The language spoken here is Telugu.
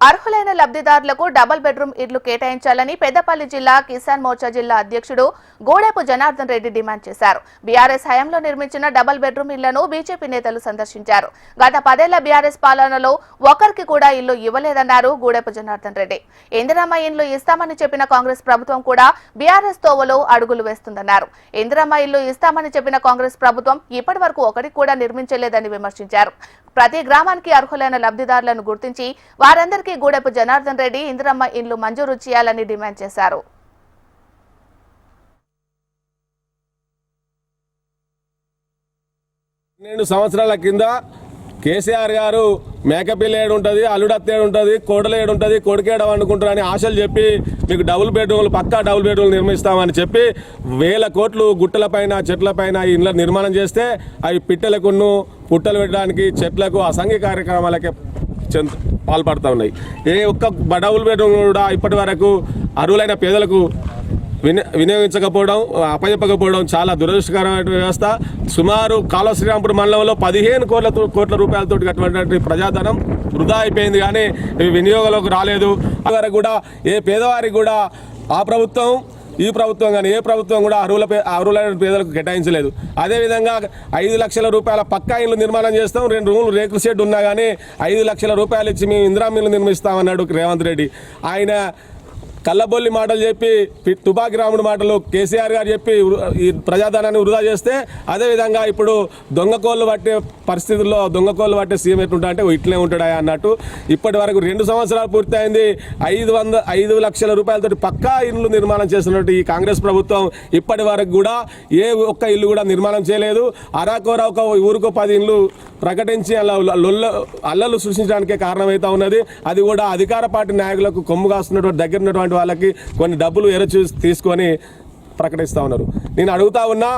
అర్హులైన లబ్ధిదారులకు డబుల్ బెడ్రూమ్ ఇళ్లు కేటాయించాలని పెద్దపల్లి జిల్లా కిసాన్ మోర్చా జిల్లా అధ్యక్షుడు గూడెపు జనార్దన్ రెడ్డి డిమాండ్ చేశారు. బీఆర్ఎస్ హయాంలో నిర్మించిన డబుల్ బెడ్రూమ్ ఇళ్లను బీజేపీ నేతలు సందర్శించారు. గత 10 ఏళ్ల బీఆర్ఎస్ పాలనలో ఒకరికి కూడా ఇల్లు ఇవ్వలేదన్నారు గూడెపు జనార్దన్ రెడ్డి. ఇందిరమ్మ ఇల్లు ఇస్తామని చెప్పిన కాంగ్రెస్ ప్రభుత్వం కూడా బీఆర్ఎస్ తోవలో అడుగులు వేస్తుందన్నారు. ఇందిరమ్మ ఇల్లు ఇస్తామని చెప్పిన కాంగ్రెస్ ప్రభుత్వం ఇప్పటి వరకు ఒకటి కూడా నిర్మించలేదని విమర్శించారు. ప్రతి గ్రామానికి అర్హులైన లబ్ధిదారులను గుర్తించి వారందరికీ గూడెపు జనార్దన్ రెడ్డి ఇందిరమ్మ ఇల్లు మంజూరు చేయాలని డిమాండ్ చేశారు. 12 సంవత్సరాల కింద కేసీఆర్ గారు మేకపిల్ల ఏడుంటుంది, అల్లుడత్తేడు ఉంటుంది, కోడలు ఏడుంటుంది, కొడుకేడం అనుకుంటారని ఆశలు చెప్పి మీకు డబుల్ బెడ్రూమ్లు పక్కా డబుల్ బెడ్రూమ్లు నిర్మిస్తామని చెప్పి 1000 కోట్లు గుట్టలపైన చెట్లపైన ఇండ్ల నిర్మాణం చేస్తే అవి పిట్టలకును పుట్టలు పెట్టడానికి చెట్లకు అసంఘిక కార్యక్రమాలకే పాల్పడుతూ ఉన్నాయి. ఏ ఒక్క డబుల్ బెడ్రూమ్ కూడా ఇప్పటి వరకు అర్హులైన పేదలకు వినియోగించకపోవడం, అప్పచెప్పకపోవడం చాలా దురదృష్టకరమైన వ్యవస్థ. సుమారు కాలువ శ్రీరాంపూర్ మండలంలో 15 కోట్ల రూపాయలతో అటువంటి ప్రజాధనం వృధా అయిపోయింది, కానీ వినియోగంలోకి రాలేదు. వరకు కూడా ఏ పేదవారికి కూడా ఆ ప్రభుత్వం ఈ ప్రభుత్వం కానీ ఏ ప్రభుత్వం కూడా అర్హులైన పేదలకు కేటాయించలేదు. అదేవిధంగా 5 లక్షల రూపాయల పక్కా ఇల్లు నిర్మాణం చేస్తాం, 2 రూములు రేకుల షెడ్ ఉన్నా కానీ 5 లక్షల రూపాయలు ఇచ్చి మేము ఇందిరమ్మ ఇల్లు నిర్మిస్తామన్నాడు రేవంత్ రెడ్డి. ఆయన కళ్ళబొల్లి మాటలు చెప్పి తుపాకి రాముడు మాటలు కేసీఆర్ గారు చెప్పి ఈ ప్రజాధనాన్ని వృధా చేస్తే, అదేవిధంగా ఇప్పుడు దొంగకోళ్ళు పట్టే పరిస్థితుల్లో దొంగకోళ్ళు పట్టే సీఎం ఎట్లుంటా అంటే ఇట్లనే ఉంటాడా అన్నట్టు. ఇప్పటి వరకు 2 సంవత్సరాలు పూర్తయింది. 5 లక్షల రూపాయలతో పక్కా ఇల్లు నిర్మాణం చేస్తున్నట్టు ఈ కాంగ్రెస్ ప్రభుత్వం ఇప్పటి వరకు కూడా ఏ ఒక్క ఇల్లు కూడా నిర్మాణం చేయలేదు. అరాకొర ఒక ఊరుకో 10 ఇల్లు ప్రకటించి అల్లలు సృష్టించడానికే కారణమవుతా ఉన్నది. అది కూడా అధికార పార్టీ నాయకులకు కొమ్ము కాస్తున్నటువంటి దగ్గర ఉన్నటువంటి వాళ్ళకి కొన్ని డబ్బులు తీసుకొని ప్రకటిస్తూ ఉన్నారు. నేను అడుగుతా ఉన్నా.